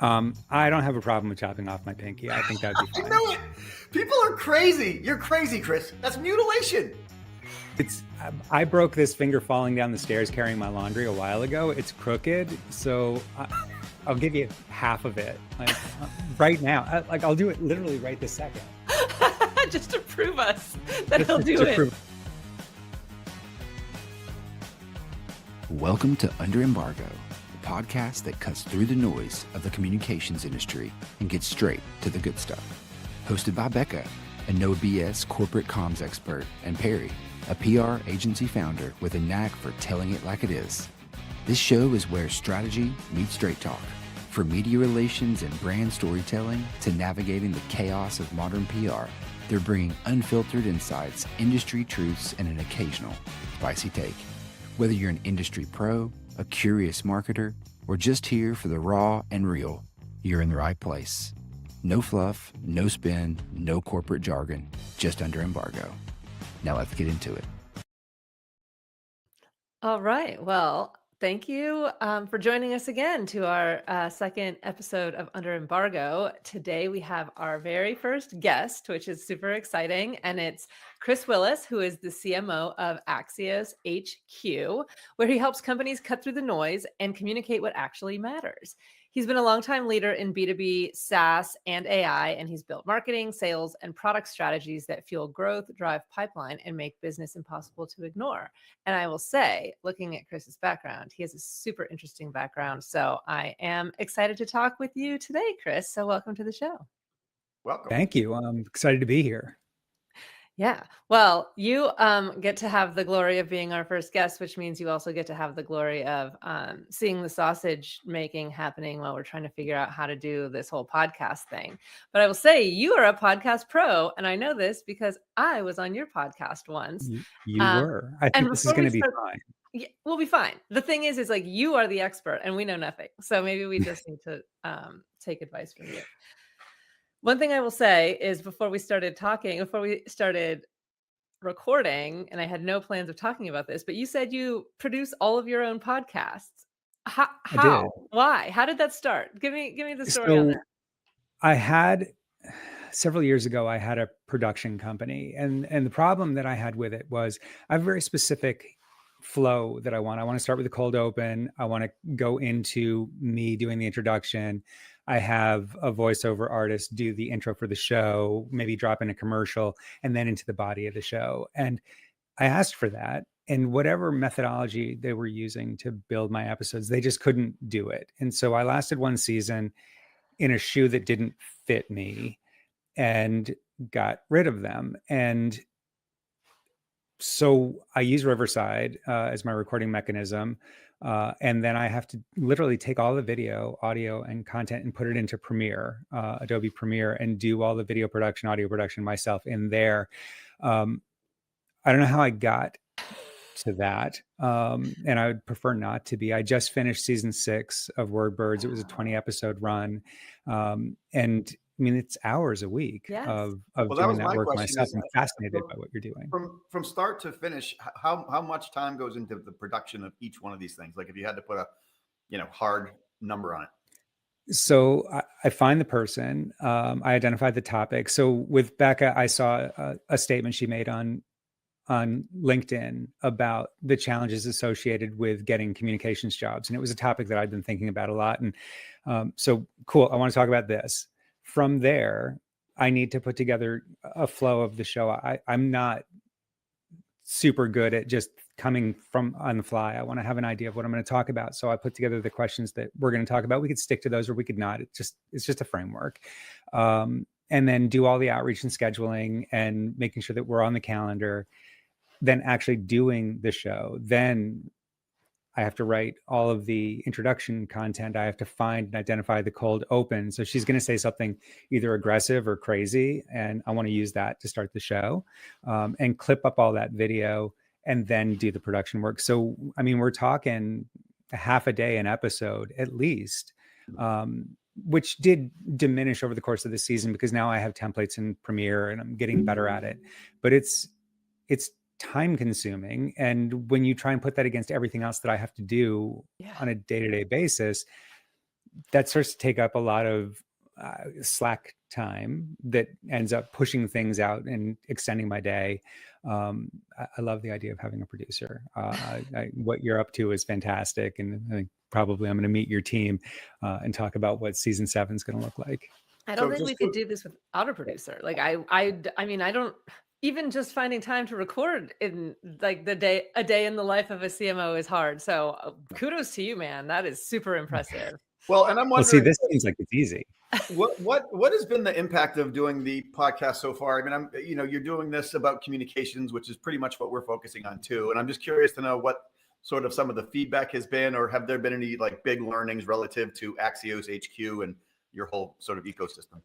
I don't have a problem with chopping off my pinky. I think that'd be I fine. know it. People are crazy. You're crazy, Chris. That's mutilation. I broke this finger falling down the stairs carrying my laundry a while ago. It's crooked, so I'll give you half of it, like right now. I'll do it literally right this second. Just to prove us that he'll Just do to it. prove- Welcome to Under Embargo, the podcast that cuts through the noise of the communications industry and gets straight to the good stuff. Hosted by Becca, a no BS corporate comms expert, and Perry, a PR agency founder with a knack for telling it like it is. This show is where strategy meets straight talk. From media relations and brand storytelling to navigating the chaos of modern PR, they're bringing unfiltered insights, industry truths, and an occasional spicy take. Whether you're an industry pro, a curious marketer, or just here for the raw and real, you're in the right place. No fluff, no spin, no corporate jargon, just Under Embargo. Now let's get into it. All right. Well, thank you for joining us again to our second episode of Under Embargo. Today we have our very first guest, which is super exciting, and it's Chris Willis, who is the CMO of Axios HQ, where he helps companies cut through the noise and communicate what actually matters. He's been a longtime leader in B2B, SaaS, and AI, and he's built marketing, sales, and product strategies that fuel growth, drive pipeline, and make business impossible to ignore. And I will say, looking at Chris's background, he has a super interesting background. So I am excited to talk with you today, Chris. So welcome to the show. Welcome. Thank you. I'm excited to be here. Yeah. Well, you get to have the glory of being our first guest, which means you also get to have the glory of seeing the sausage making happening while we're trying to figure out how to do this whole podcast thing. But I will say you are a podcast pro, and I know this because I was on your podcast once. You were. I think this is before going we to be start- fine. Yeah, we'll be fine. The thing is like you are the expert and we know nothing. So maybe we just need to take advice from you. One thing I will say is before we started recording, and I had no plans of talking about this, but you said you produce all of your own podcasts. How? I did. Why? How did that start? Give me the story on that. I had several years ago, I had a production company, and the problem that I had with it was I have a very specific flow that I want. I want to start with a cold open. I want to go into me doing the introduction. I have a voiceover artist do the intro for the show, maybe drop in a commercial, and then into the body of the show. And I asked for that. And whatever methodology they were using to build my episodes, they just couldn't do it. And so I lasted one season in a shoe that didn't fit me and got rid of them. And so I use Riverside as my recording mechanism. And then I have to literally take all the video, audio, and content and put it into Premiere, Adobe Premiere, and do all the video production, audio production myself in there. I don't know how I got to that. And I would prefer not to be. I just finished season 6 of Wordbirds. It was a 20 episode run. And I mean, it's hours a week of doing that work myself. I'm fascinated by what you're doing. From start to finish, how much time goes into the production of each one of these things? Like if you had to put a, hard number on it. So I find the person, I identify the topic. So with Becca, I saw a statement she made on LinkedIn about the challenges associated with getting communications jobs. And it was a topic that I'd been thinking about a lot. And so cool, I want to talk about this. From there, I need to put together a flow of the show. I'm not super good at just coming from on the fly. I want to have an idea of what I'm going to talk about. So I put together the questions that we're going to talk about. We could stick to those or we could not. It's just a framework. And then do all the outreach and scheduling and making sure that we're on the calendar, then actually doing the show. Then I have to write all of the introduction content. I have to find and identify the cold open. So she's going to say something either aggressive or crazy, and I want to use that to start the show, and clip up all that video and then do the production work. So, I mean, we're talking a half a day an episode at least, which did diminish over the course of the season because now I have templates in Premiere and I'm getting better at it. But it's time consuming. And when you try and put that against everything else that I have to do on a day-to-day basis, that starts to take up a lot of slack time that ends up pushing things out and extending my day. I love the idea of having a producer. What you're up to is fantastic. And I think probably I'm going to meet your team and talk about what season 7 is going to look like. I don't So think just we could do this without a producer. Like I mean, I don't even just finding time to record in like a day in the life of a CMO is hard. So kudos to you, man. That is super impressive. Well, and I'm Well, see, wondering, this seems like it's easy. what has been the impact of doing the podcast so far? I mean, you're doing this about communications, which is pretty much what we're focusing on too. And I'm just curious to know what sort of some of the feedback has been, or have there been any like big learnings relative to Axios HQ and your whole sort of ecosystem?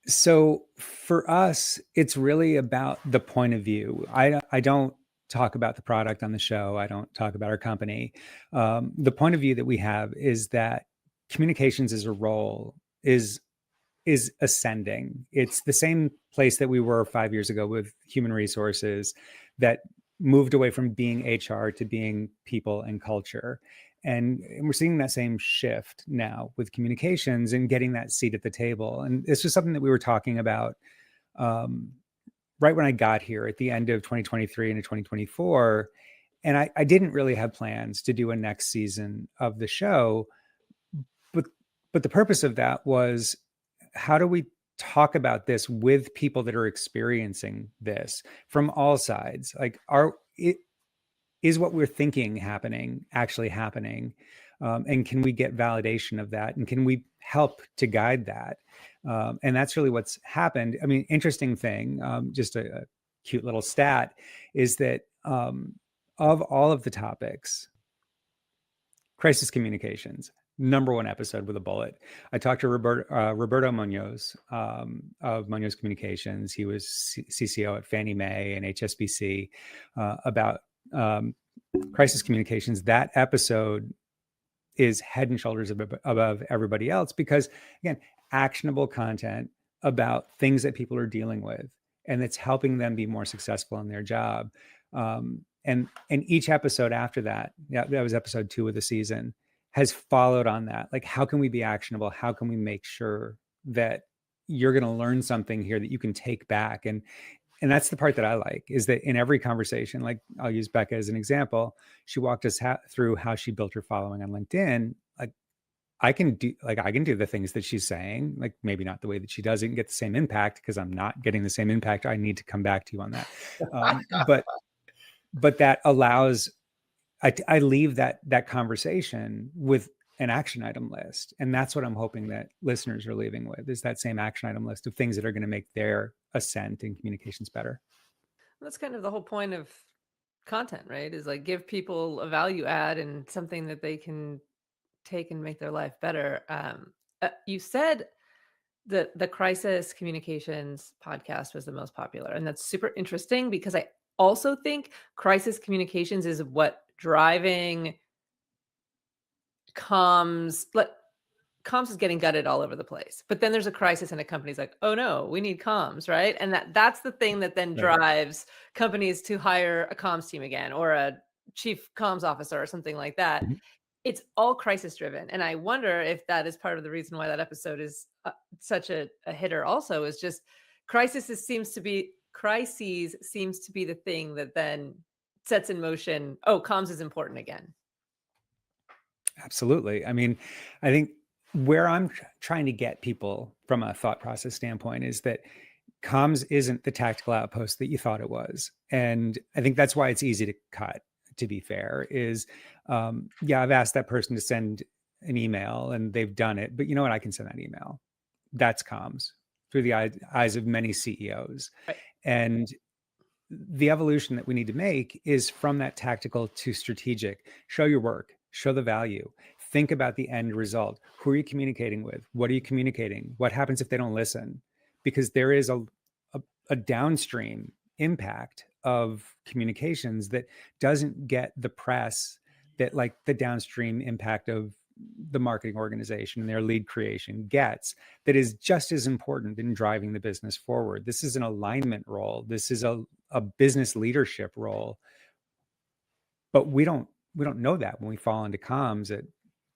So for us, it's really about the point of view. I don't talk about the product on the show. I don't talk about our company. The point of view that we have is that communications as a role is ascending. It's the same place that we were 5 years ago with human resources, that moved away from being HR to being people and culture. And we're seeing that same shift now with communications and getting that seat at the table. And this was something that we were talking about right when I got here at the end of 2023 into 2024. And I didn't really have plans to do a next season of the show. But the purpose of that was, how do we talk about this with people that are experiencing this from all sides? Like, is what we're thinking actually happening? And can we get validation of that? And can we help to guide that? And that's really what's happened. I mean, interesting thing, just a cute little stat, is that of all of the topics, crisis communications, #1 episode with a bullet. I talked to Roberto Munoz of Munoz Communications. He was CCO at Fannie Mae and HSBC about crisis communications. That episode is head and shoulders above everybody else, because again, actionable content about things that people are dealing with, and it's helping them be more successful in their job. And each episode after that, that was episode 2 of the season, has followed on that. Like, how can we be actionable? How can we make sure that you're going to learn something here that you can take back? And that's the part that I like, is that in every conversation, like I'll use Becca as an example. She walked us through how she built her following on LinkedIn. Like, I can do the things that she's saying, like maybe not the way that she does it and get the same impact, because I'm not getting the same impact. I need to come back to you on that. But that allows, I leave that conversation with an action item list. And that's what I'm hoping that listeners are leaving with, is that same action item list of things that are going to make their ascent in communications better. That's kind of the whole point of content, right? Is like give people a value add and something that they can take and make their life better. You said that the crisis communications podcast was the most popular, and that's super interesting, because I also think crisis communications is what driving comms. Comms is getting gutted all over the place, but then there's a crisis and a company's like, oh no, we need comms, right? And that's the thing that then drives companies to hire a comms team again, or a chief comms officer or something like that. Mm-hmm. It's all crisis driven. And I wonder if that is part of the reason why that episode is such a hitter also, is just crises seems to be the thing that then sets in motion, oh, comms is important again. Absolutely. I mean, I think where I'm trying to get people from a thought process standpoint is that comms isn't the tactical outpost that you thought it was. And I think that's why it's easy to cut, to be fair, is, I've asked that person to send an email and they've done it, but you know what? I can send that email. That's comms through the eyes of many CEOs. Right. And the evolution that we need to make is from that tactical to strategic. Show your work, show the value, think about the end result. Who are you communicating with? What are you communicating? What happens if they don't listen? Because there is a downstream impact of communications that doesn't get the press that, like, the downstream impact of the marketing organization and their lead creation gets, that is just as important in driving the business forward. This is an alignment role. This is a business leadership role. But we don't know that when we fall into comms at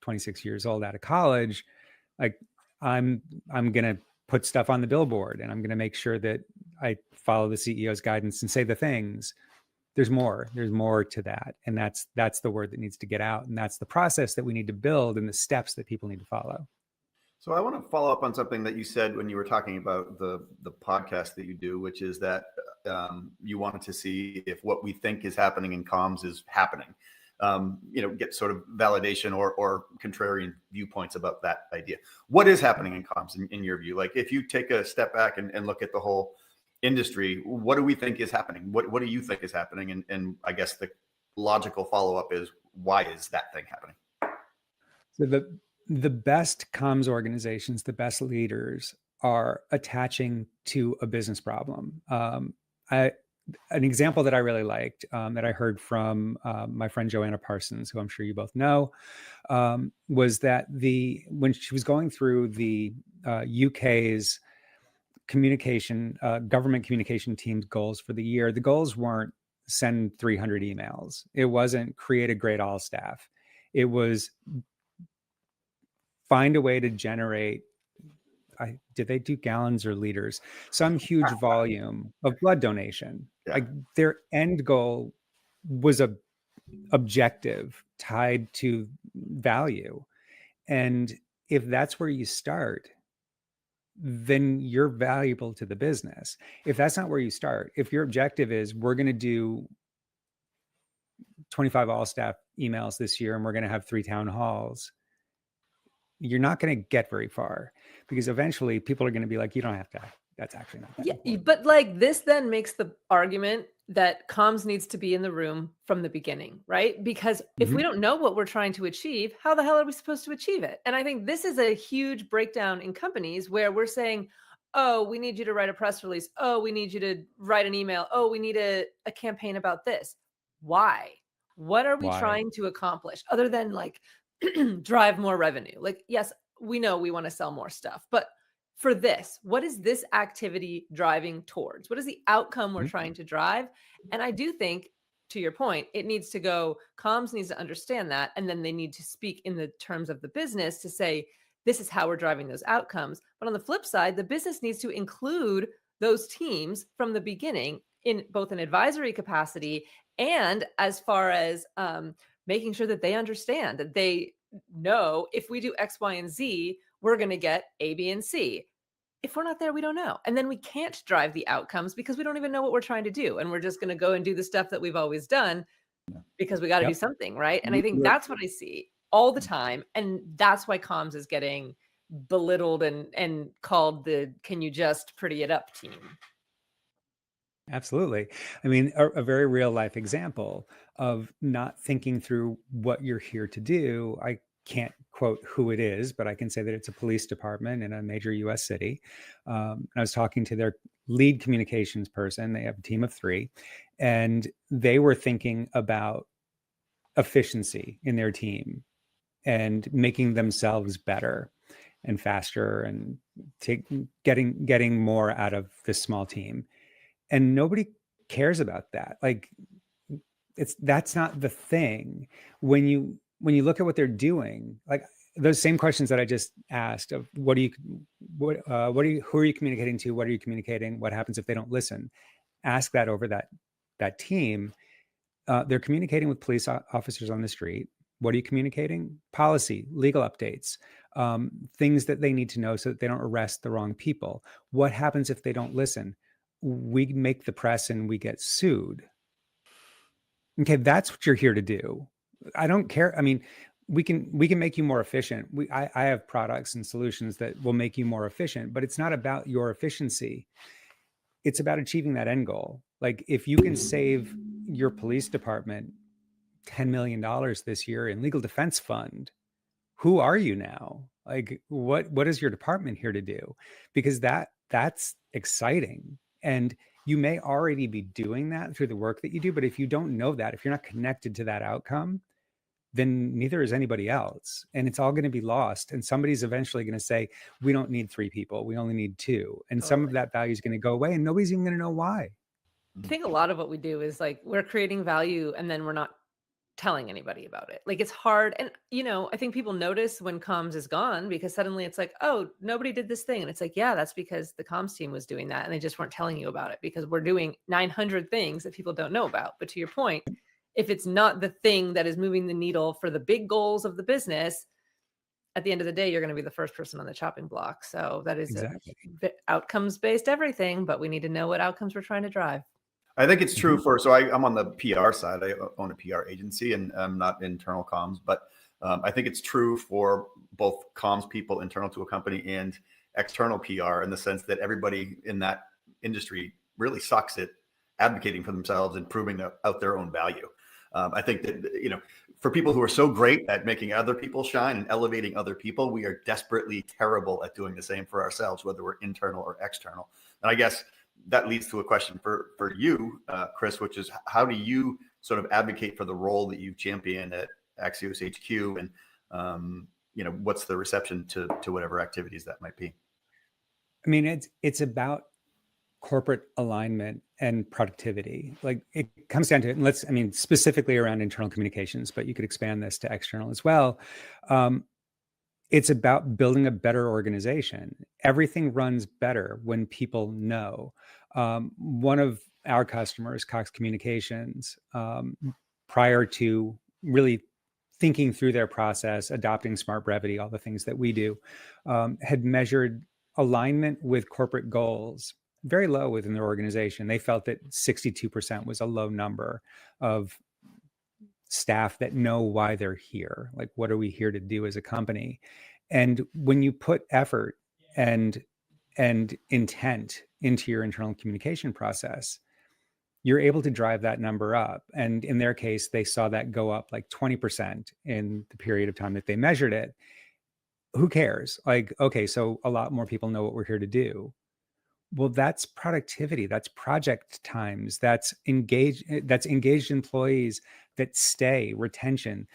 26 years old out of college. Like I'm going to put stuff on the billboard, and I'm going to make sure that I follow the CEO's guidance and say the things. There's more to that. And that's the word that needs to get out. And that's the process that we need to build and the steps that people need to follow. So I want to follow up on something that you said when you were talking about the podcast that you do, which is that you wanted to see if what we think is happening in comms is happening. Get sort of validation or contrarian viewpoints about that idea. What is happening in comms in your view? Like if you take a step back and look at the whole industry, what do we think is happening? What do you think is happening? And I guess the logical follow-up is, why is that thing happening? So the best comms organizations, the best leaders are attaching to a business problem. An example that I really liked that I heard from my friend Joanna Parsons, who I'm sure you both know, was that when she was going through the UK's government communication team's goals for the year, the goals weren't send 300 emails. It wasn't create a great all staff. It was find a way to generate, did they do gallons or liters? Some huge volume of blood donation. Yeah. Like their end goal was a objective tied to value. And if that's where you start, then you're valuable to the business. If that's not where you start, if your objective is we're going to do 25 all staff emails this year and we're going to have 3 town halls, you're not going to get very far, because eventually people are going to be like, you don't have to, that's actually not that important. But like this then makes the argument that comms needs to be in the room from the beginning, right? Because if we don't know what we're trying to achieve, how the hell are we supposed to achieve it? And I think this is a huge breakdown in companies where we're saying, oh, we need you to write a press release. Oh, we need you to write an email. Oh, we need a campaign about this. Why? What are we trying to accomplish other than like drive more revenue? Like, yes, we know we want to sell more stuff, but for this, what is this activity driving towards? What is the outcome we're trying to drive? And I do think, to your point, it needs to go, comms needs to understand that. And then they need to speak in the terms of the business to say, this is how we're driving those outcomes. But on the flip side, the business needs to include those teams from the beginning in both an advisory capacity and as far as making sure that they understand, that they know if we do X, Y, and Z, we're going to get A, B, and C. If we're not there, we don't know. And then we can't drive the outcomes because we don't even know what we're trying to do. And we're just going to go and do the stuff that we've always done because we got to do something, right? And I think that's what I see all the time. And that's why comms is getting belittled and called the can you just pretty it up team. Absolutely. I mean, a very real life example of not thinking through what you're here to do. I can't quote who it is, but I can say that it's a police department in a major US city. I was talking to their lead communications person. They have a team of 3, and they were thinking about efficiency in their team and making themselves better and faster and getting more out of this small team. And nobody cares about that. Like that's not the thing. When you look at what they're doing, like those same questions that I just asked of who are you communicating to? What are you communicating? What happens if they don't listen? Ask that over that team. They're communicating with police officers on the street. What are you communicating? Policy, legal updates, things that they need to know so that they don't arrest the wrong people. What happens if they don't listen? We make the press and we get sued. Okay, that's what you're here to do. I don't care. I mean, we can make you more efficient. I have products and solutions that will make you more efficient, but it's not about your efficiency. It's about achieving that end goal. Like if you can save your police department $10 million this year in legal defense fund, who are you now? Like what is your department here to do? Because that's exciting. And you may already be doing that through the work that you do, but if you don't know that, if you're not connected to that outcome, then neither is anybody else. And it's all going to be lost. And somebody's eventually going to say, we don't need 3 people. We only need 2. And some of that value is going to go away and nobody's even going to know why. I think a lot of what we do is like we're creating value and then we're not telling anybody about it. Like, it's hard. And, I think people notice when comms is gone because suddenly it's like, oh, nobody did this thing. And it's like, yeah, that's because the comms team was doing that and they just weren't telling you about it because we're doing 900 things that people don't know about. But to your point, if it's not the thing that is moving the needle for the big goals of the business, at the end of the day, you're going to be the first person on the chopping block. So that is Exactly. outcomes based everything, but we need to know what outcomes we're trying to drive. I think it's true so I'm on the PR side. I own a PR agency and I'm not internal comms, but I think it's true for both comms people internal to a company and external PR in the sense that everybody in that industry really sucks at advocating for themselves and proving out their own value. I think that, for people who are so great at making other people shine and elevating other people, we are desperately terrible at doing the same for ourselves, whether we're internal or external. And I guess that leads to a question for you, Chris, which is how do you sort of advocate for the role that you've championed at Axios HQ, and what's the reception to whatever activities that might be? I mean, it's about corporate alignment and productivity. Like, it comes down to it. And specifically around internal communications, but you could expand this to external as well. It's about building a better organization. Everything runs better when people know. One of our customers, Cox Communications, prior to really thinking through their process, adopting smart brevity, all the things that we do, had measured alignment with corporate goals very low within their organization. They felt that 62% was a low number of staff that know why they're here. Like, what are we here to do as a company? And when you put effort and intent into your internal communication process, you're able to drive that number up. And in their case, they saw that go up like 20% in the period of time that they measured it. Who cares? Like, okay, so a lot more people know what we're here to do. Well, that's productivity. That's project times. That's engaged employees that stay, retention,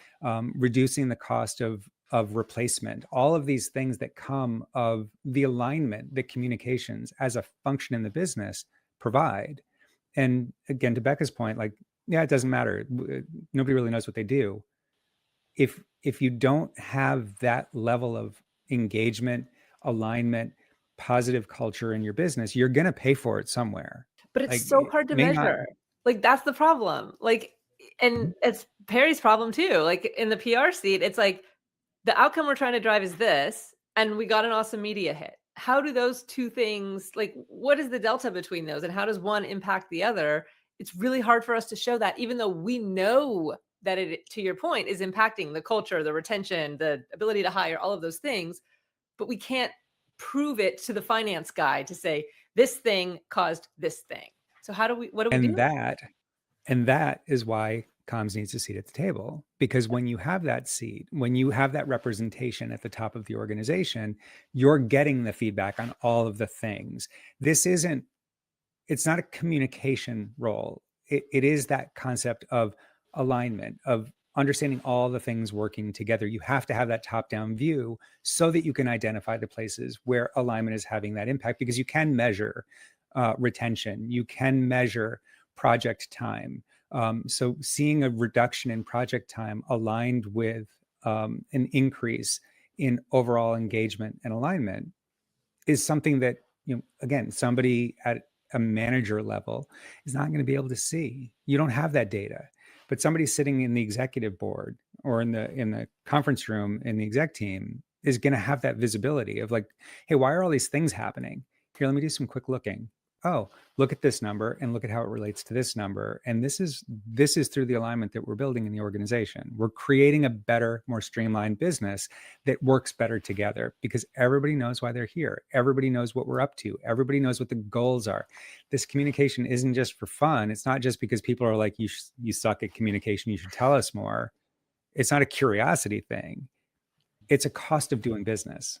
reducing the cost of replacement. All of these things that come of the alignment that communications as a function in the business provide. And again, to Becca's point, like, yeah, it doesn't matter. Nobody really knows what they do. If you don't have that level of engagement, alignment, positive culture in your business, you're going to pay for it somewhere. But it's so hard to measure. Like, that's the problem. Like, and it's Perry's problem too. Like, in the PR seat, it's like the outcome we're trying to drive is this, and we got an awesome media hit. How do those two things, like, what is the delta between those, and how does one impact the other? It's really hard for us to show that, even though we know that it, to your point, is impacting the culture, the retention, the ability to hire, all of those things, but we can't prove it to the finance guy to say this thing caused this thing. So what do we do? And that is why comms needs a seat at the table, because when you have that seat, when you have that representation at the top of the organization, you're getting the feedback on all of the things. It's not a communication role. It is that concept of alignment, of understanding all the things working together. You have to have that top-down view so that you can identify the places where alignment is having that impact, because you can measure retention, you can measure project time. So seeing a reduction in project time aligned with an increase in overall engagement and alignment is something that, again, somebody at a manager level is not going to be able to see. You don't have that data. But somebody sitting in the executive board or in the conference room in the exec team is going to have that visibility of like, hey, why are all these things happening? Here, let me do some quick looking. Oh, look at this number and look at how it relates to this number. And this is through the alignment that we're building in the organization. We're creating a better, more streamlined business that works better together because everybody knows why they're here. Everybody knows what we're up to. Everybody knows what the goals are. This communication isn't just for fun. It's not just because people are like, you suck at communication, you should tell us more. It's not a curiosity thing. It's a cost of doing business.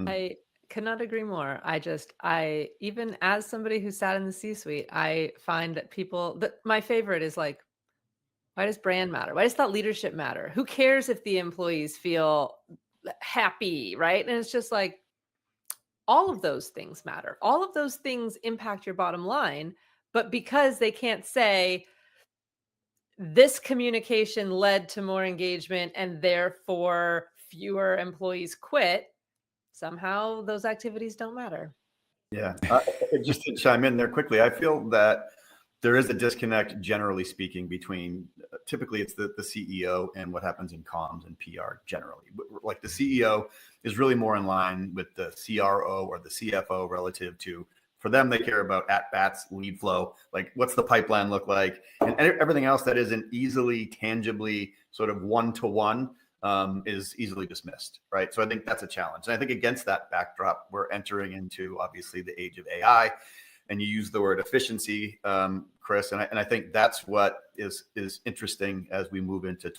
I cannot agree more. I even as somebody who sat in the C-suite, I find that my favorite is like, why does brand matter? Why does thought leadership matter? Who cares if the employees feel happy, right? And it's just like, all of those things matter. All of those things impact your bottom line, but because they can't say, this communication led to more engagement and therefore fewer employees quit, somehow those activities don't matter. Yeah. Just to chime in there quickly, I feel that there is a disconnect, generally speaking, between typically it's the CEO and what happens in comms and PR generally. Like the CEO is really more in line with the CRO or the CFO relative to, for them, they care about at-bats, lead flow, like what's the pipeline look like, and everything else that isn't easily, tangibly sort of one-to-one is easily dismissed, right? So I think that's a challenge. And I think against that backdrop, we're entering into obviously the age of AI, and you use the word efficiency, Chris, and I think that's what is interesting as we move into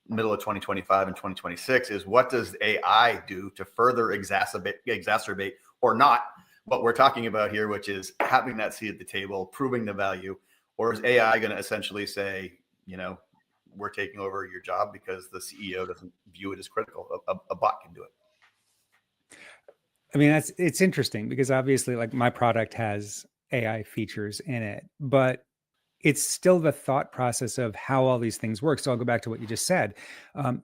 middle of 2025 and 2026 is what does AI do to further exacerbate or not what we're talking about here, which is having that seat at the table, proving the value, or is AI going to essentially say, we're taking over your job because the CEO doesn't view it as critical. A bot can do it. I mean, it's interesting because obviously like my product has AI features in it, but it's still the thought process of how all these things work. So I'll go back to what you just said.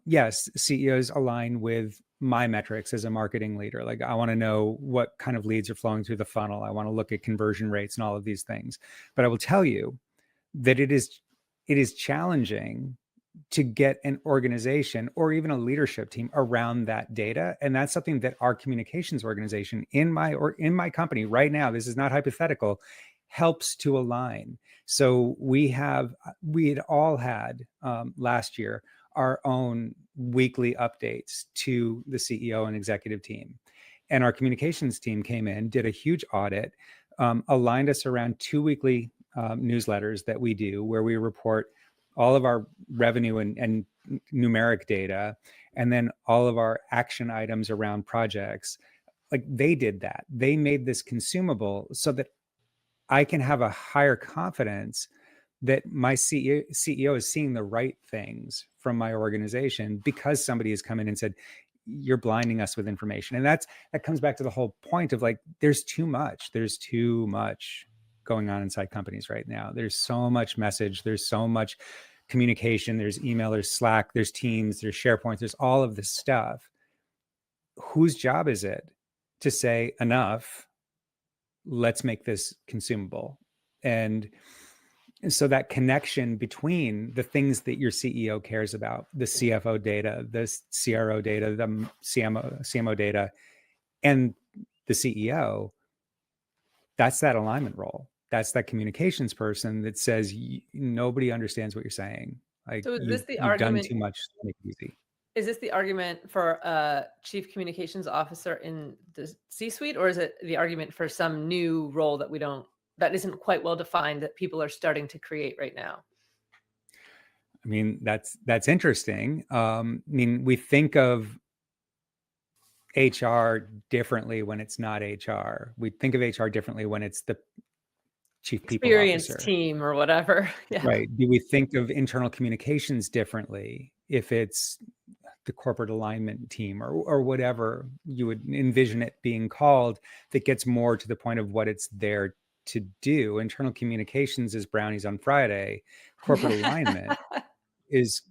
Yes, CEOs align with my metrics as a marketing leader. Like I want to know what kind of leads are flowing through the funnel. I want to look at conversion rates and all of these things. But I will tell you that it is challenging to get an organization or even a leadership team around that data. And that's something that our communications organization in my company right now, this is not hypothetical, helps to align. So we had all had last year our own weekly updates to the CEO and executive team. And our communications team came in, did a huge audit, aligned us around 2 weekly newsletters that we do where we report all of our revenue and numeric data, and then all of our action items around projects. Like they did that. They made this consumable so that I can have a higher confidence that my CEO is seeing the right things from my organization because somebody has come in and said, you're blinding us with information. And that comes back to the whole point of like, there's too much going on inside companies right now. There's so much message, there's so much communication, there's email, there's Slack, there's Teams, there's SharePoint, there's all of this stuff. Whose job is it to say enough? Let's make this consumable. And so that connection between the things that your CEO cares about, the CFO data, the CRO data, the CMO data, and the CEO, that's that alignment role. That's that communications person that says nobody understands what you're saying. Like So is this the you've argument? done too much to make it easy. Is this the argument for a chief communications officer in the C-suite, or is it the argument for some new role that isn't quite well defined that people are starting to create right now? I mean, that's interesting. I mean, we think of HR differently when it's not HR. We think of HR differently when it's the chief people Experience officer. team or whatever. Yeah. Right. Do we think of internal communications differently if it's the corporate alignment team or whatever you would envision it being called, that gets more to the point of what it's there to do? Internal communications is brownies on Friday. Corporate alignment is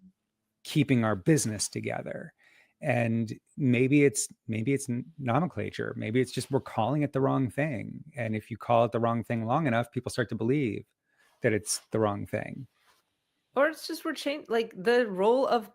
keeping our business together. And maybe it's nomenclature. Maybe it's just we're calling it the wrong thing. And if you call it the wrong thing long enough, people start to believe that it's the wrong thing. Or it's just we're changing, like the role of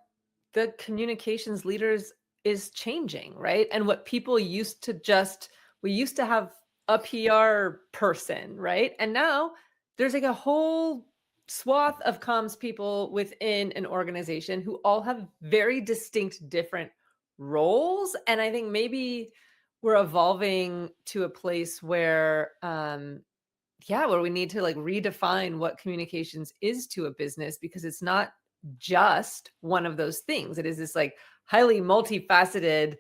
the communications leaders is changing, right? And what people used to have a PR person, right? And now there's like a whole swath of comms people within an organization who all have very distinct different roles. And I think maybe we're evolving to a place where where we need to like redefine what communications is to a business, because it's not just one of those things. It is this like highly multifaceted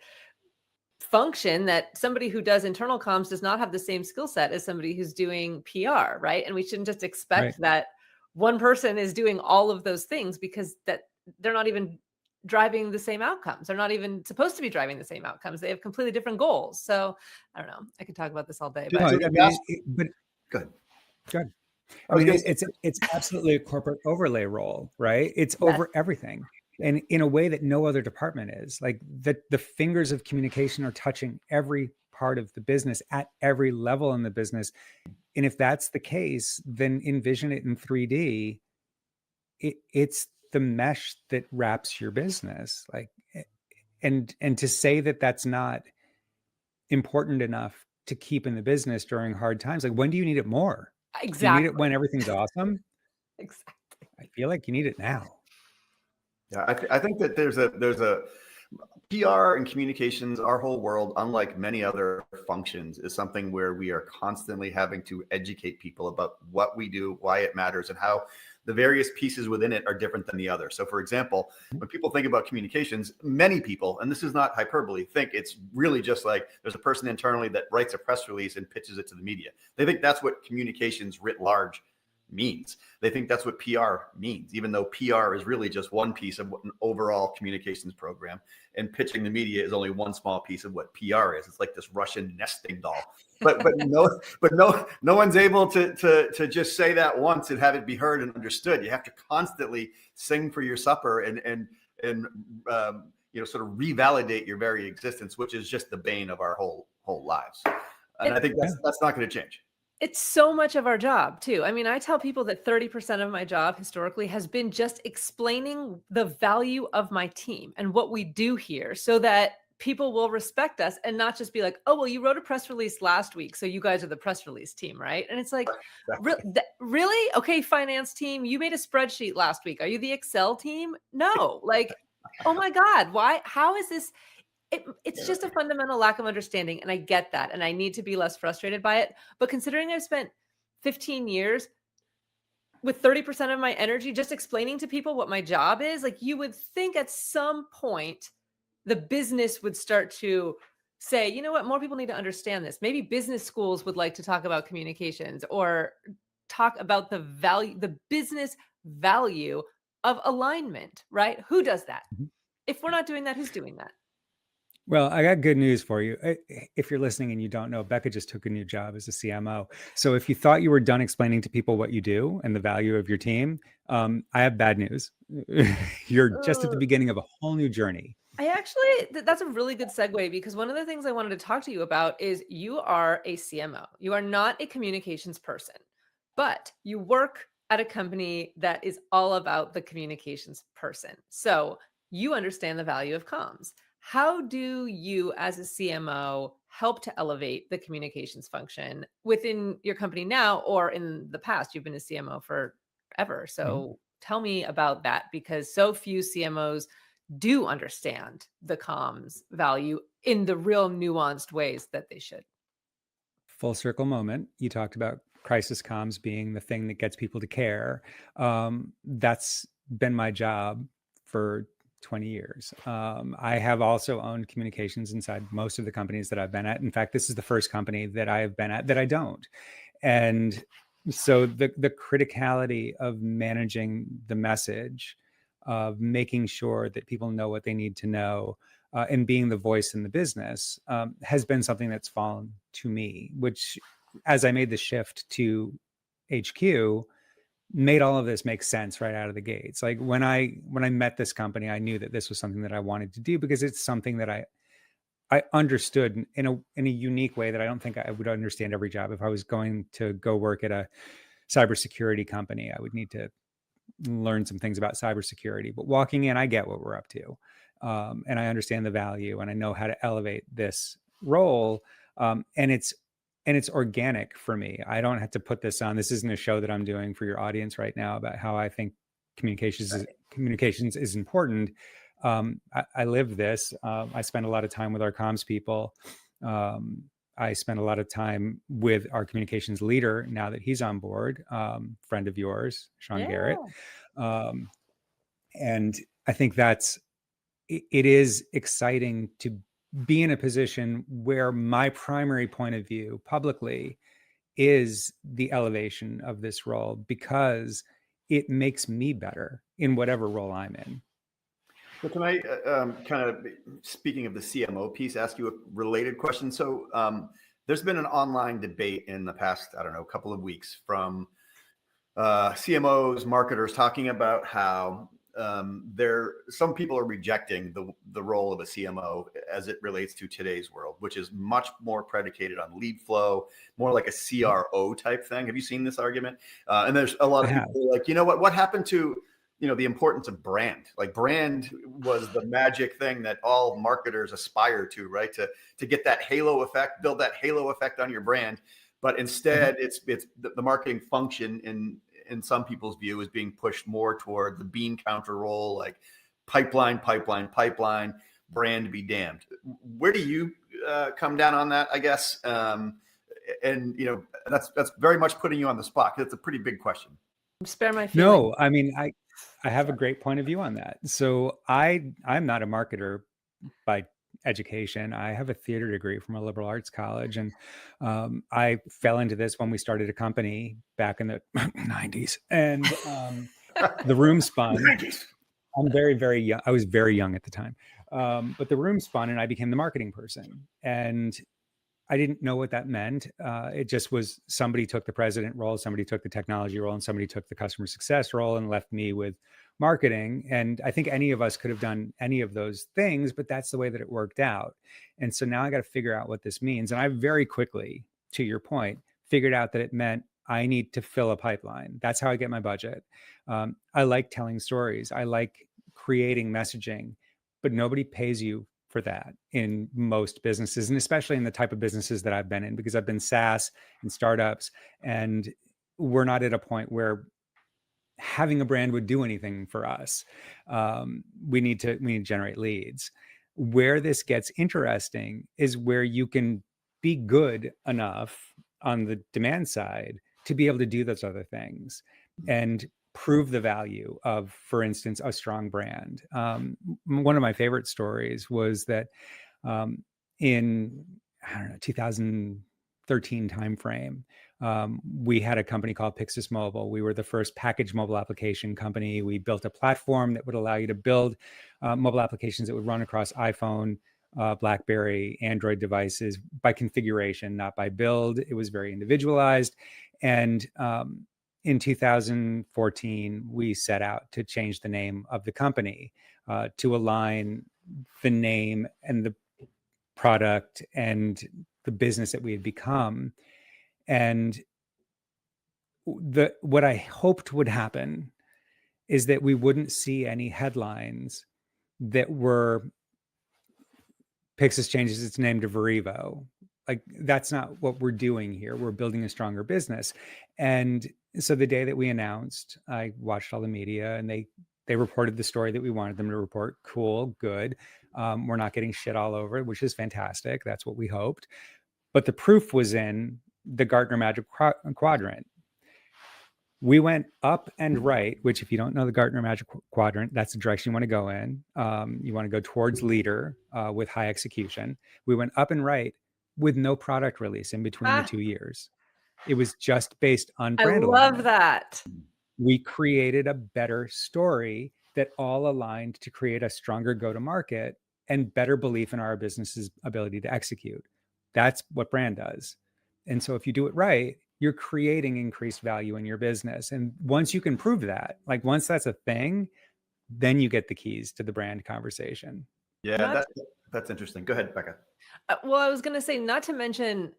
function that somebody who does internal comms does not have the same skill set as somebody who's doing PR, right? And we shouldn't just expect that one person is doing all of those things, because that they're not even driving the same outcomes. They're not even supposed to be driving the same outcomes. They have completely different goals. So I don't know. I could talk about this all day. But But No, I mean, but good. good. I mean, it's absolutely a corporate overlay role, right? It's Yes. over everything. And in a way that no other department is. Like the fingers of communication are touching every part of the business at every level in the business. And if that's the case, then envision it in 3D. It's the mesh that wraps your business. Like, and to say that that's not important enough to keep in the business during hard times, like when do you need it more? Exactly. Do you need it when everything's awesome? Exactly. I feel like you need it now. Yeah, I think that there's a PR and communications, our whole world, unlike many other functions, is something where we are constantly having to educate people about what we do, why it matters, and how the various pieces within it are different than the other. So for example, when people think about communications, many people, and this is not hyperbole, think it's really just like there's a person internally that writes a press release and pitches it to the media. They think that's what communications writ large means. They think that's what PR means, even though PR is really just one piece of what an overall communications program, and pitching the media is only one small piece of what PR is. It's like this Russian nesting doll. But no one's able to just say that once and have it be heard and understood. You have to constantly sing for your supper and sort of revalidate your very existence, which is just the bane of our whole lives. And I think that's not going to change. It's so much of our job too. I mean, I tell people that 30% of my job historically has been just explaining the value of my team and what we do here so that people will respect us and not just be like, oh, well, you wrote a press release last week, so you guys are the press release team, right? And it's like, really? Okay, finance team, you made a spreadsheet last week. Are you the Excel team? No, like, oh my God, why? How is this? It's just a fundamental lack of understanding. And I get that. And I need to be less frustrated by it. But considering I've spent 15 years with 30% of my energy just explaining to people what my job is, like you would think at some point the business would start to say, you know what, more people need to understand this. Maybe business schools would like to talk about communications or talk about the value, the business value of alignment, right? Who does that? If we're not doing that, who's doing that? Well, I got good news for you. If you're listening and you don't know, Becca just took a new job as a CMO. So if you thought you were done explaining to people what you do and the value of your team, I have bad news. You're just at the beginning of a whole new journey. That's a really good segue, because one of the things I wanted to talk to you about is you are a CMO. You are not a communications person, but you work at a company that is all about the communications person. So you understand the value of comms. How do you as a CMO help to elevate the communications function within your company now, or in the past? You've been a CMO forever. So tell me about that, because so few CMOs do understand the comms value in the real nuanced ways that they should. Full circle moment. You talked about crisis comms being the thing that gets people to care. That's been my job for 20 years. I have also owned communications inside most of the companies that I've been at. In fact, this is the first company that I have been at that I don't. And so the criticality of managing the message, of making sure that people know what they need to know, and being the voice in the business has been something that's fallen to me, which as I made the shift to HQ, made all of this make sense right out of the gates. Like when I met this company, I knew that this was something that I wanted to do, because it's something that I understood in a unique way that I don't think I would understand every job. If I was going to go work at a cybersecurity company, I would need to learn some things about cybersecurity. But walking in, I get what we're up to, and I understand the value, and I know how to elevate this role, and it's organic for me. I don't have to put this on. This isn't a show that I'm doing for your audience right now about how I think communications is important. I live this. I spend a lot of time with our comms people. I spend a lot of time with our communications leader now that he's on board, friend of yours, Sean Garrett. And I think it is exciting to be in a position where my primary point of view publicly is the elevation of this role, because it makes me better in whatever role I'm in. So can I kind of, speaking of the CMO piece, ask you a related question? So there's been an online debate in the past, I don't know, couple of weeks from CMOs, marketers talking about how some people are rejecting the role of a CMO as it relates to today's world, which is much more predicated on lead flow, more like a CRO type thing. Have you seen this argument? And there's a lot of people who are like, you know what happened to, the importance of brand? Like brand was the magic thing that all marketers aspire to, right? To get that halo effect, build that halo effect on your brand. But instead, it's the marketing function in some people's view is being pushed more toward the bean counter role, like pipeline, brand be damned. Where do you come down on that, I guess? And that's very much putting you on the spot. It's a pretty big question. Spare my feelings. No, I mean, I have a great point of view on that. So I'm not a marketer by education. I have a theater degree from a liberal arts college, and I fell into this when we started a company back in the 90s, and the room spun. I'm very, very young. I was very young at the time, but the room spun, and I became the marketing person, and I didn't know what that meant. It just was somebody took the president role, somebody took the technology role, and somebody took the customer success role and left me with marketing. And I think any of us could have done any of those things, but that's the way that it worked out. And so now I got to figure out what this means. And I very quickly, to your point, figured out that it meant I need to fill a pipeline. That's how I get my budget. I like telling stories. I like creating messaging, but nobody pays you for that in most businesses, and especially in the type of businesses that I've been in, because I've been SaaS and startups, and we're not at a point where having a brand would do anything for us. We need to generate leads. Where this gets interesting is where you can be good enough on the demand side to be able to do those other things and prove the value of, for instance, a strong brand. One of my favorite stories was that in, 2013 timeframe, we had a company called Pixis Mobile. We were the first packaged mobile application company. We built a platform that would allow you to build mobile applications that would run across iPhone, BlackBerry, Android devices by configuration, not by build. It was very individualized. And in 2014, we set out to change the name of the company to align the name and the product and the business that we had become. And what I hoped would happen is that we wouldn't see any headlines that were Pixis changes its name to Verivo. Like, that's not what we're doing here. We're building a stronger business. And so the day that we announced, I watched all the media, and they reported the story that we wanted them to report. Cool, good. We're not getting shit all over it, which is fantastic. That's what we hoped. But the proof was in the Gartner Magic Quadrant. We went up and right, which, if you don't know the Gartner Magic Quadrant, that's the direction you want to go in. You want to go towards leader with high execution. We went up and right with no product release in between the 2 years. It was just based on brand I alignment. love that. We created a better story that all aligned to create a stronger go-to-market and better belief in our business's ability to execute. That's what brand does. And so if you do it right, you're creating increased value in your business. And once you can prove that, like once that's a thing, then you get the keys to the brand conversation. Yeah, that's interesting. Go ahead, Becca. Well, I was going to say, not to mention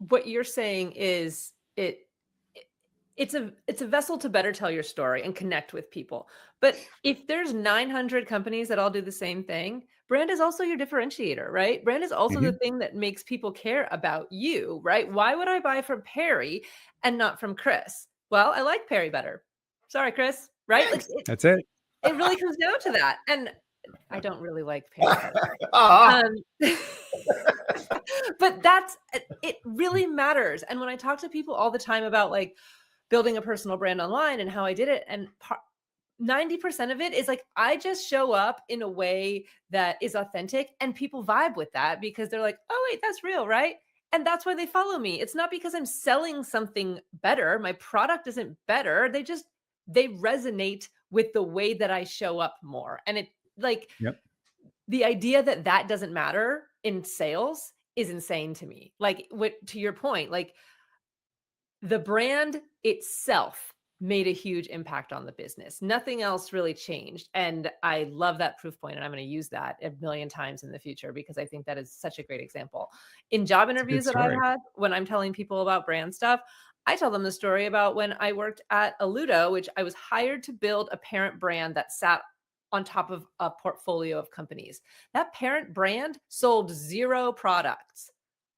what you're saying is it's a vessel to better tell your story and connect with people. But if there's 900 companies that all do the same thing, brand is also your differentiator, right? Brand is also the thing that makes people care about you, right? Why would I buy from Perry and not from Chris? Well, I like Perry better. Sorry, Chris, right? Like, that's it. It really comes down to that. And I don't really like Perry. But it really matters. And when I talk to people all the time about like building a personal brand online and how I did it, and 90% of it is like, I just show up in a way that is authentic, and people vibe with that because they're like, oh wait, that's real, right? And that's why they follow me. It's not because I'm selling something better. My product isn't better. They resonate with the way that I show up more. And it like, the idea that doesn't matter in sales is insane to me. Like, to your point, like the brand itself made a huge impact on the business. Nothing else really changed. And I love that proof point, and I'm going to use that a million times in the future because I think that is such a great example. In job interviews that I've had, when I'm telling people about brand stuff, I tell them the story about when I worked at Alludo, which I was hired to build a parent brand that sat on top of a portfolio of companies. That parent brand sold 0 products.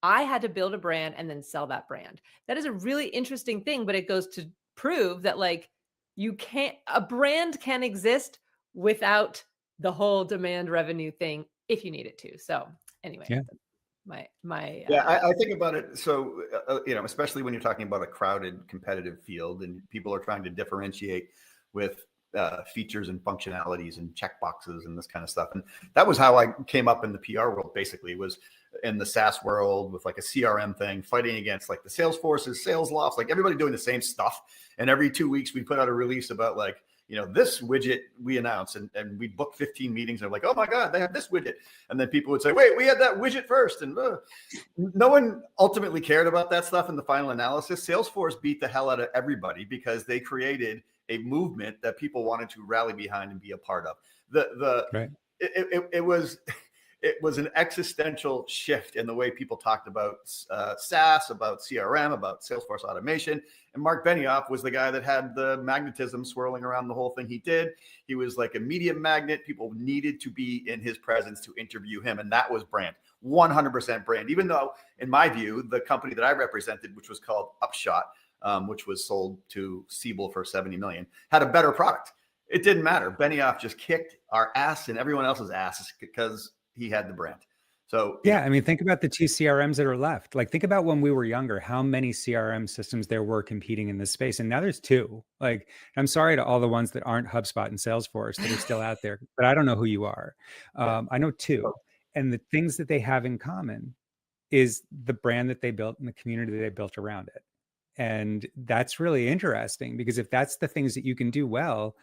I had to build a brand and then sell that brand. That is a really interesting thing, but it goes to prove that like a brand can exist without the whole demand revenue thing if you need it to. So anyway, I think about it. So, especially when you're talking about a crowded competitive field and people are trying to differentiate with features and functionalities and checkboxes and this kind of stuff. And that was how I came up in the PR world, basically, was in the SaaS world with like a CRM thing, fighting against like the Salesforce's sales lofts, like everybody doing the same stuff. And every 2 weeks we put out a release about like, this widget we announced and we booked 15 meetings. And they're like, oh my God, they have this widget. And then people would say, wait, we had that widget first. And no one ultimately cared about that stuff in the final analysis. Salesforce beat the hell out of everybody because they created a movement that people wanted to rally behind and be a part of. It was an existential shift in the way people talked about SaaS, about CRM, about Salesforce automation. And Mark Benioff was the guy that had the magnetism swirling around the whole thing he did. He was like a media magnet. People needed to be in his presence to interview him. And that was brand, 100% brand. Even though, in my view, the company that I represented, which was called Upshot, which was sold to Siebel for $70 million, had a better product. It didn't matter. Benioff just kicked our ass and everyone else's asses because he had the brand. So yeah, I mean, think about the 2 CRMs that are left. Like, think about when we were younger, how many CRM systems there were competing in this space. And now there's 2. Like, I'm sorry to all the ones that aren't HubSpot and Salesforce that are still out there, but I don't know who you are. I know 2. And the things that they have in common is the brand that they built and the community that they built around it. And that's really interesting because if that's the things that you can do well,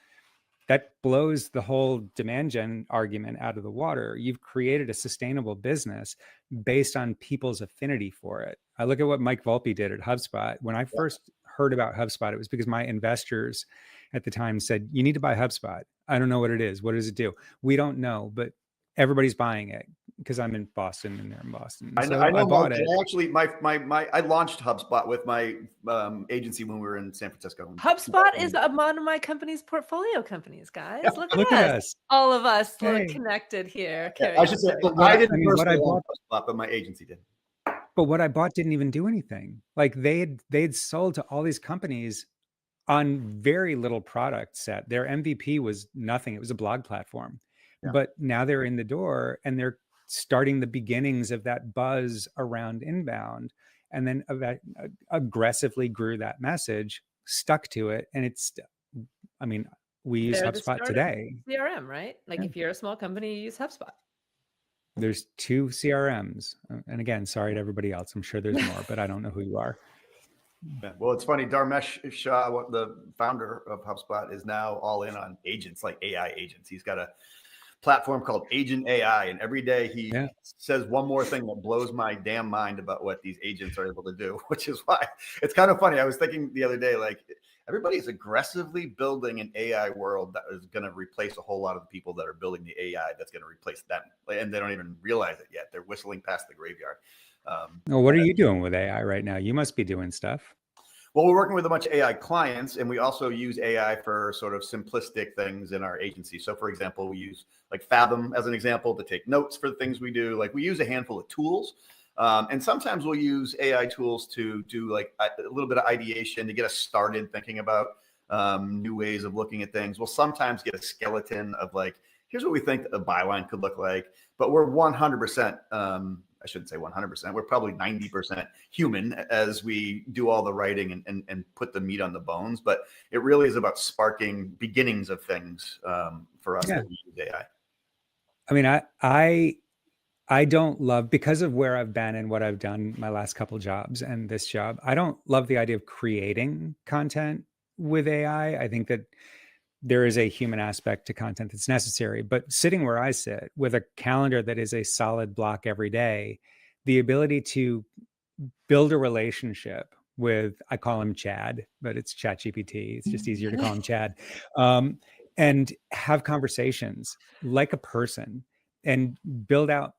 that blows the whole demand gen argument out of the water. You've created a sustainable business based on people's affinity for it. I look at what Mike Volpe did at HubSpot. When I first heard about HubSpot, it was because my investors at the time said, you need to buy HubSpot. I don't know what it is. What does it do? We don't know, but everybody's buying it because I'm in Boston and they're in Boston. So I bought it. Actually, I launched HubSpot with my agency when we were in San Francisco. HubSpot is one of my company's portfolio companies, guys. Look at us. All of us connected here. I should say, I didn't personally launch HubSpot, but my agency did. But what I bought didn't even do anything. Like they'd sold to all these companies on very little product set. Their MVP was nothing. It was a blog platform. Yeah. But now they're in the door and they're starting the beginnings of that buzz around inbound, and then aggressively grew that message, stuck to it. And we use HubSpot today. CRM, right? Like if you're a small company, you use HubSpot. There's 2 CRMs. And again, sorry to everybody else. I'm sure there's more, but I don't know who you are. Yeah. Well, it's funny. Dharmesh Shah, the founder of HubSpot, is now all in on agents, like AI agents. He's got a platform called Agent AI, and every day he says one more thing that blows my damn mind about what these agents are able to do, which is why it's kind of funny. I was thinking the other day, like, everybody's aggressively building an AI world that is going to replace a whole lot of the people that are building the AI that's going to replace them, and they don't even realize it yet. They're whistling past the graveyard. Well, what are you doing with AI right now? You must be doing stuff. Well, we're working with a bunch of AI clients, and we also use AI for sort of simplistic things in our agency. So, for example, we use like Fathom as an example to take notes for the things we do. Like, we use a handful of tools, and sometimes we'll use AI tools to do like a little bit of ideation to get us started thinking about new ways of looking at things. We'll sometimes get a skeleton of like, here's what we think a byline could look like, but we're 100%. I shouldn't say 100%. We're probably 90% human as we do all the writing and put the meat on the bones. But it really is about sparking beginnings of things for us that we use AI. I mean, I don't love, because of where I've been and what I've done my last couple jobs and this job, I don't love the idea of creating content with AI. I think that there is a human aspect to content that's necessary, but sitting where I sit with a calendar that is a solid block every day, the ability to build a relationship with, I call him Chad, but it's ChatGPT. It's just easier to call him Chad. And have conversations like a person and build out,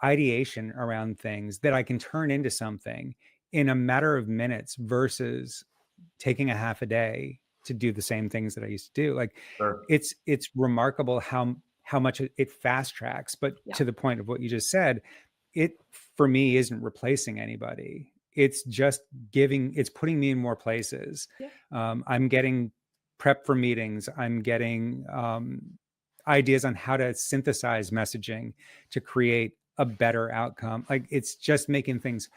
ideation around things that I can turn into something in a matter of minutes versus taking a half a day to do the same things that I used to do. Like Sure. it's remarkable how much it fast tracks. But to the point of what you just said, it for me isn't replacing anybody. It's just it's putting me in more places. I'm getting prep for meetings. I'm getting ideas on how to synthesize messaging to create a better outcome. Like it's just making things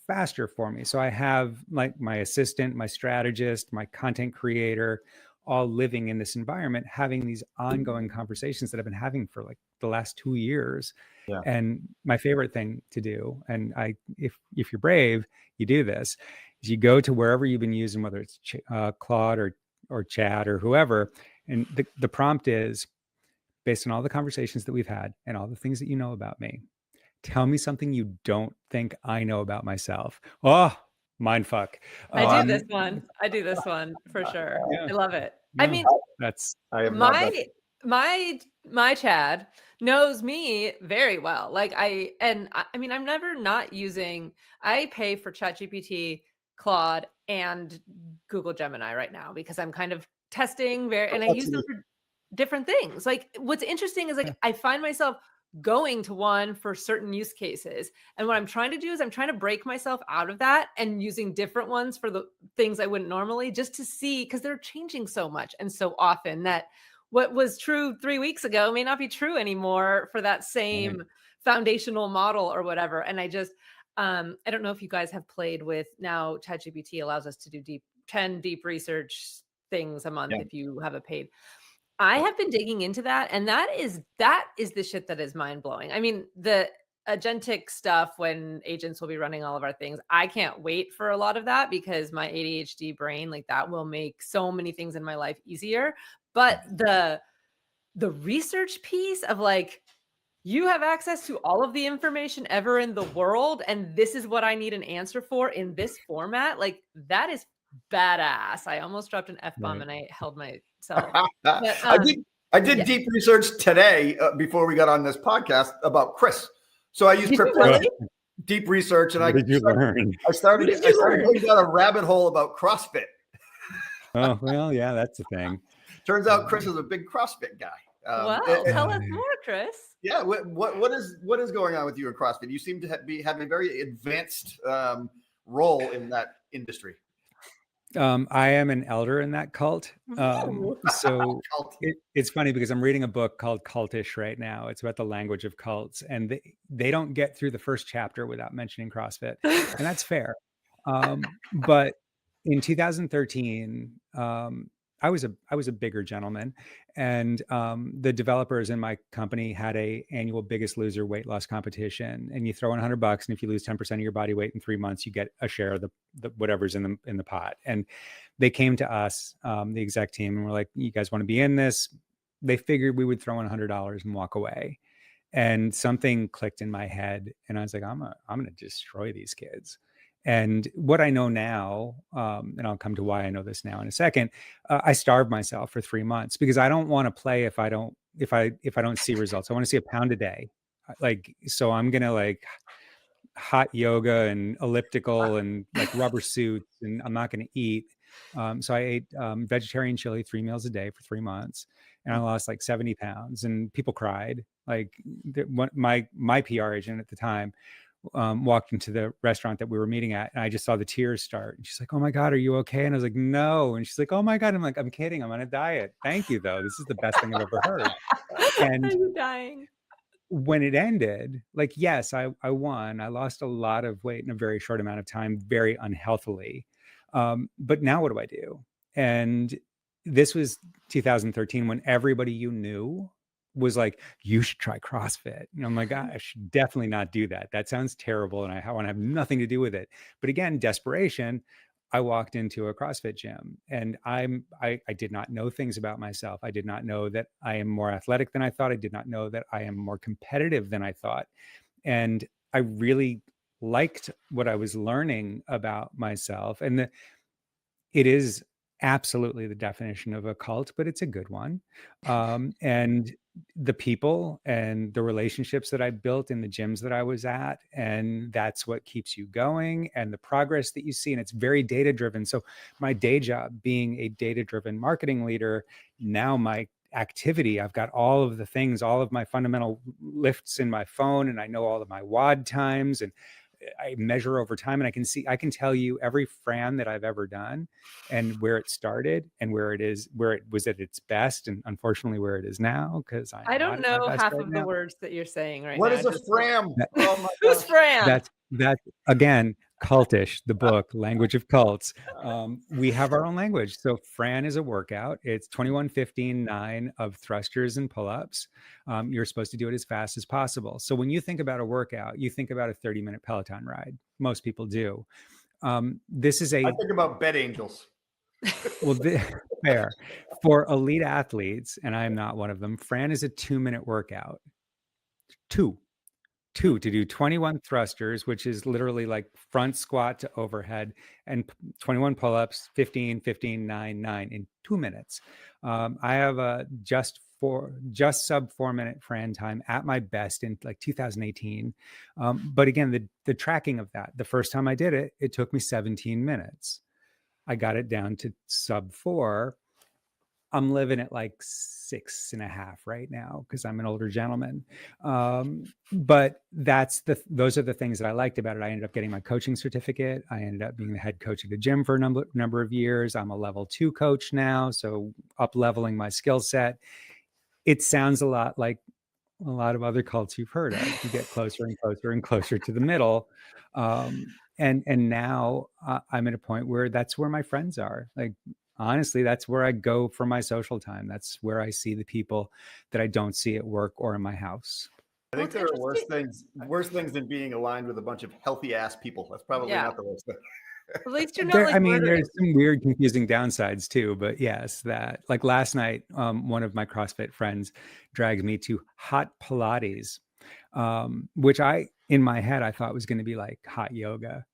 faster for me. So I have like my assistant, my strategist, my content creator, all living in this environment, having these ongoing conversations that I've been having for like the last 2 years. Yeah. And my favorite thing to do, and if you're brave, you do this, is you go to wherever you've been using, whether it's Claude or Chat or whoever, and the prompt is, based on all the conversations that we've had and all the things that you know about me, tell me something you don't think I know about myself. Oh, mind fuck. I do this one for sure. Yeah. I love it. No, I mean, I have not done it. my Chad knows me very well. Like I mean, I'm never not using, I pay for ChatGPT, Claude, and Google Gemini right now because I'm kind of testing and I use them for different things. Like what's interesting is like I find myself going to one for certain use cases. And what I'm trying to do is I'm trying to break myself out of that and using different ones for the things I wouldn't normally, just to see, because they're changing so much and so often that what was true 3 weeks ago may not be true anymore for that same foundational model or whatever. And I just, I don't know if you guys have played with, now ChatGPT allows us to do 10 deep research things a month if you have a paid. I have been digging into that, and that is the shit that is mind blowing. I mean, the agentic stuff when agents will be running all of our things, I can't wait for a lot of that because my ADHD brain, like that will make so many things in my life easier. But the research piece of like, you have access to all of the information ever in the world, and this is what I need an answer for in this format. Like that is badass. I almost dropped an F-bomb and I held myself. But, I did deep research today before we got on this podcast about Chris. So I used deep research, and I started going down a rabbit hole about CrossFit. Oh well, yeah, that's the thing. Turns out Chris is a big CrossFit guy. Wow, tell us more, Chris. Yeah, what is going on with you in CrossFit? You seem to be having a very advanced role in that industry. I am an elder in that cult. So it's funny because I'm reading a book called Cultish right now. It's about the language of cults, and they don't get through the first chapter without mentioning CrossFit, and that's fair. But in 2013, I was a bigger gentleman, and the developers in my company had a annual Biggest Loser weight loss competition, and you throw in $100, and if you lose 10% of your body weight in 3 months, you get a share of the whatever's in the pot. And they came to us, the exec team, and we're like, "You guys want to be in this?" They figured we would throw in $100 and walk away, and something clicked in my head, and I was like, "I'm gonna destroy these kids." And what I know now, and I'll come to why I know this now in a second, I starved myself for 3 months because I don't want to play if I don't see results. I want to see a pound a day. Like, so I'm going to like hot yoga and elliptical and like rubber suits, and I'm not going to eat. So I ate vegetarian chili 3 meals a day for 3 months, and I lost like 70 pounds, and people cried. Like my PR agent at the time walked into the restaurant that we were meeting at, and I just saw the tears start, and she's like, "Oh my God, are you okay?" And I was like, "No." And she's like, "Oh my God." I'm like, "I'm kidding. I'm on a diet. Thank you though. This is the best thing I've ever heard." And I'm dying. When it ended, like, yes, I won. I lost a lot of weight in a very short amount of time, very unhealthily. But now what do I do? And this was 2013 when everybody you knew was like, "You should try CrossFit." And I'm like, "I should definitely not do that. That sounds terrible. And I want to have nothing to do with it." But again, desperation, I walked into a CrossFit gym, and I did not know things about myself. I did not know that I am more athletic than I thought. I did not know that I am more competitive than I thought. And I really liked what I was learning about myself. And it is absolutely the definition of a cult, but it's a good one. And the people and the relationships that I built in the gyms that I was at, and that's what keeps you going, and the progress that you see. And it's very data driven. So my day job being a data driven marketing leader, now my activity, I've got all of the things, all of my fundamental lifts in my phone, and I know all of my WOD times, and I measure over time, and I can tell you every Fran that I've ever done and where it started and where it was at its best, and unfortunately where it is now, because I'm I not don't at my know best half right of the now. words that you're saying right What now. is a fram? Oh my Who's gosh. Fran? That's again, Cultish, the book, Language of Cults. We have our own language. So Fran is a workout. It's 21, 15, 9 of thrusters and pull-ups. You're supposed to do it as fast as possible. So when you think about a workout, you think about a 30-minute Peloton ride. Most people do. This is I think about bed angels. fair. For elite athletes, and I'm not one of them, Fran is a 2-minute workout. Two to do 21 thrusters, which is literally like front squat to overhead, and 21 pull-ups, 15, 15, 9, 9 in 2 minutes. I have a just sub 4-minute Fran time at my best in like 2018. But again, the tracking of that, the first time I did it, it took me 17 minutes. I got it down to sub 4. I'm living at like 6.5 right now because I'm an older gentleman. But those are the things that I liked about it. I ended up getting my coaching certificate. I ended up being the head coach at a gym for a number of years. I'm a level 2 coach now, so up leveling my skill set. It sounds a lot like a lot of other cults you've heard of. You get closer and closer and closer to the middle. And now I'm at a point where that's where my friends are. Like, honestly, that's where I go for my social time. That's where I see the people that I don't see at work or in my house. I think there are worse things than being aligned with a bunch of healthy ass people. That's probably not the worst thing. At least you're not there's some weird, confusing downsides too. But yes, that like last night, one of my CrossFit friends dragged me to hot Pilates, which in my head, I thought was going to be like hot yoga.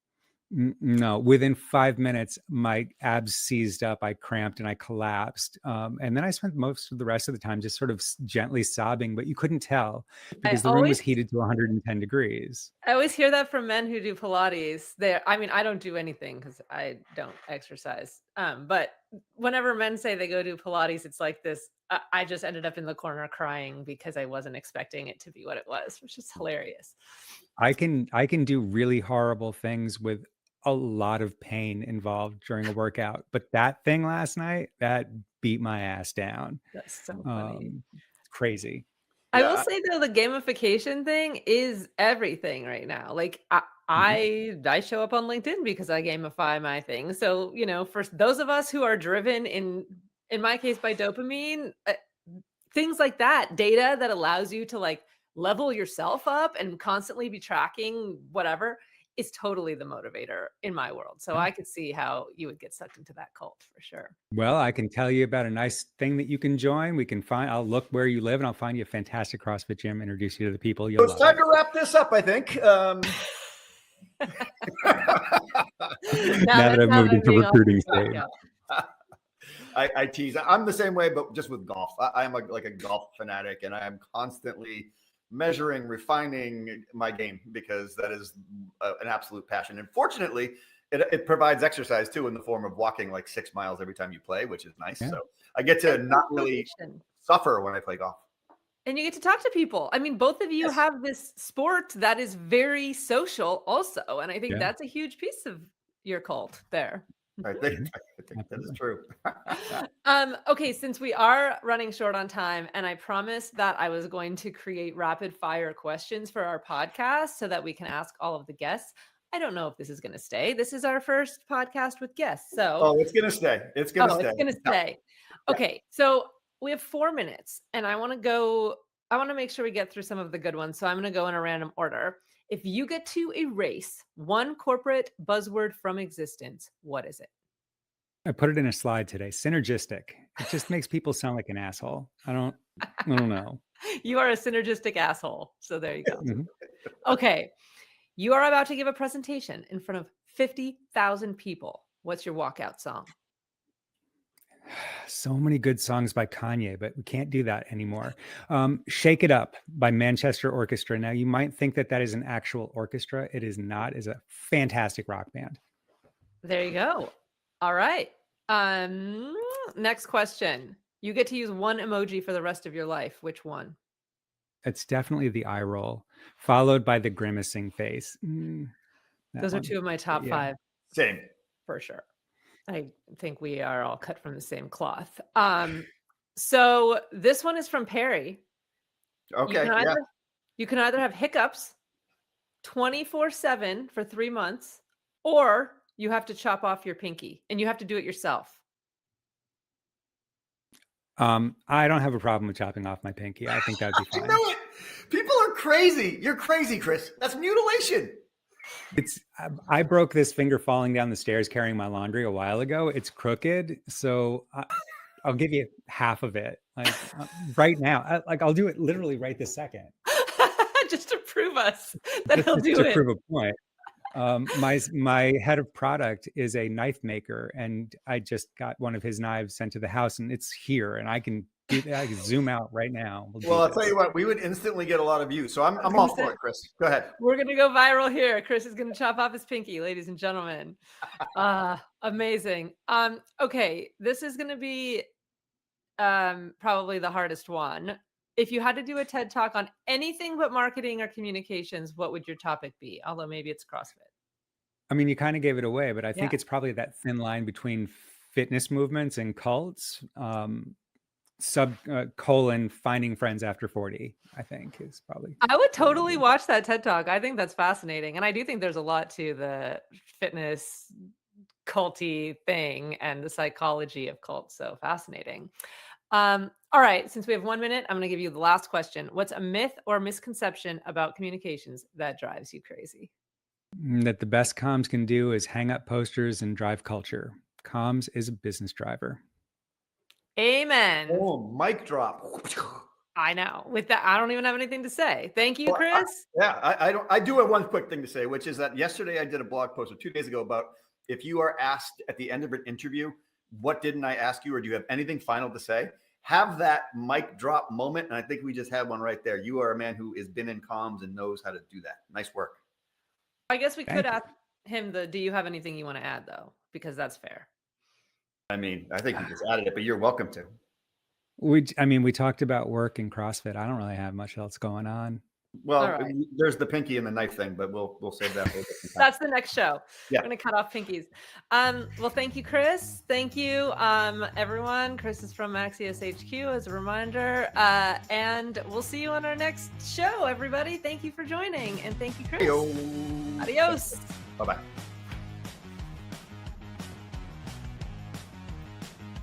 No, within 5 minutes, my abs seized up, I cramped and I collapsed. And then I spent most of the rest of the time just sort of gently sobbing, but you couldn't tell because the room was heated to 110 degrees. I always hear that from men who do Pilates. I don't do anything because I don't exercise. But whenever men say they go do Pilates, it's like this, I just ended up in the corner crying because I wasn't expecting it to be what it was, which is hilarious. I can do really horrible things with a lot of pain involved during a workout, but that thing last night, that beat my ass down. That's so funny. It's crazy. I will say though, the gamification thing is everything right now. Like I show up on LinkedIn because I gamify my thing. So, for those of us who are driven in my case by dopamine, things like that, data that allows you to like level yourself up and constantly be tracking whatever is totally the motivator in my world. So I could see how you would get sucked into that cult for sure. Well, I can tell you about a nice thing that you can join. I'll look where you live and I'll find you a fantastic CrossFit gym, introduce you to the people. So it's time to wrap this up, I think. Now that I've moved into recruiting stage. I tease. I'm the same way, but just with golf. I am like a golf fanatic, and I am constantly measuring, refining my game because that is an absolute passion. And fortunately, it provides exercise too in the form of walking like 6 miles every time you play, which is nice. Yeah. So I get to not really suffer when I play golf. And you get to talk to people. I mean, both of you have this sport that is very social also. And I think that's a huge piece of your cult there. I think that is true. Okay, since we are running short on time, and I promised that I was going to create rapid fire questions for our podcast so that we can ask all of the guests. I don't know if this is going to stay. This is our first podcast with guests. So it's going to stay. It's going to stay. It's going to stay. Okay, so we have 4 minutes, and I want to make sure we get through some of the good ones. So I'm going to go in a random order. If you get to erase one corporate buzzword from existence, what is it? I put it in a slide today. Synergistic. It just makes people sound like an asshole. I don't know. You are a synergistic asshole. So there you go. Okay. You are about to give a presentation in front of 50,000 people. What's your walkout song? So many good songs by Kanye, but we can't do that anymore. Shake It Up by Manchester Orchestra. Now, you might think that that is an actual orchestra. It is not. It's a fantastic rock band. There you go. All right. Next question. You get to use one emoji for the rest of your life. Which one? It's definitely the eye roll, followed by the grimacing face. Those are two of my top 5. Same. For sure. I think we are all cut from the same cloth. So this one is from Perry. Okay. You can either have hiccups 24/7 for 3 months, or you have to chop off your pinky and you have to do it yourself. I don't have a problem with chopping off my pinky. I think that'd be fine. I know it. People are crazy. You're crazy, Chris. That's mutilation. I broke this finger falling down the stairs carrying my laundry a while ago. It's crooked, so I'll give you half of it, like right now. I'll do it literally right this second, just to prove us that he'll do to it. prove a point. My head of product is a knife maker, and I just got one of his knives sent to the house, and it's here, and I can zoom out right now. Well, I'll tell you what, we would instantly get a lot of views. So I'm all for it, Chris. Go ahead. We're going to go viral here. Chris is going to chop off his pinky, ladies and gentlemen. Amazing. Okay. This is going to be probably the hardest one. If you had to do a TED Talk on anything but marketing or communications, what would your topic be? Although maybe it's CrossFit. I mean, you kind of gave it away, but I think it's probably that thin line between fitness movements and cults. Finding friends after 40, I think is probably. I would totally watch that TED Talk. I think that's fascinating. And I do think there's a lot to the fitness culty thing and the psychology of cults. So fascinating. All right. Since we have 1 minute, I'm going to give you the last question. What's a myth or misconception about communications that drives you crazy? That the best comms can do is hang up posters and drive culture. Comms is a business driver. Amen. Oh, mic drop. I know. With that, I don't even have anything to say. Thank you, Chris. I do have one quick thing to say, which is that yesterday I did a blog post or 2 days ago about if you are asked at the end of an interview, what didn't I ask you, or do you have anything final to say? Have that mic drop moment. And I think we just had one right there. You are a man who has been in comms and knows how to do that. Nice work. I guess we could ask him do you have anything you want to add though? Because that's fair. I mean, I think you just added it, but you're welcome to. We talked about work and CrossFit. I don't really have much else going on. Well, there's the pinky and the knife thing, but we'll save that for a different time. That's the next show. Yeah. We're going to cut off pinkies. Well, thank you, Chris. Thank you, everyone. Chris is from Axios HQ as a reminder. And we'll see you on our next show, everybody. Thank you for joining. And thank you, Chris. Adios. Adios. Bye-bye.